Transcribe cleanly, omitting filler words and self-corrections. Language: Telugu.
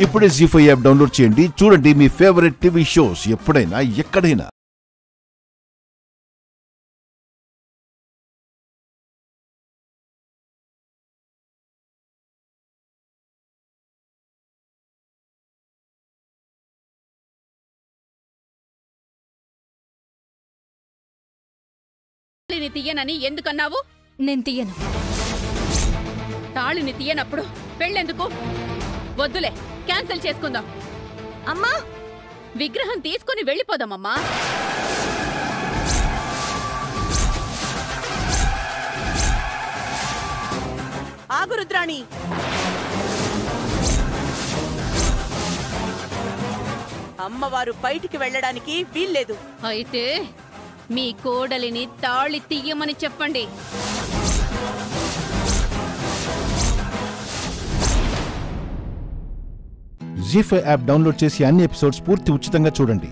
ఇప్పుడే జీ5 యాప్ డౌన్లోడ్ చేయండి. చూడండి మీ ఫేవరెట్ టీవీ షోస్ ఎప్పుడైనా ఎక్కడైనా. తాళిని తీయనని ఎందుకన్నావు? నేను తీయను. తాళిని తీయనప్పుడు పెళ్ళెందుకు? వద్దులే, క్యాన్సిల్ చేసుకుందాం. అమ్మా, విగ్రహం తీసుకుని వెళ్ళిపోదామమ్మా. ఆగు రుద్రాణి. అమ్మవారు బయటికి వెళ్ళడానికి వీల్లేదు. అయితే మీ కోడలిని తాళి తీయమని చెప్పండి. జీ5 యాప్ డౌన్లోడ్ చేసి అన్ని ఎపిసోడ్స్ పూర్తి ఉచితంగా చూడండి.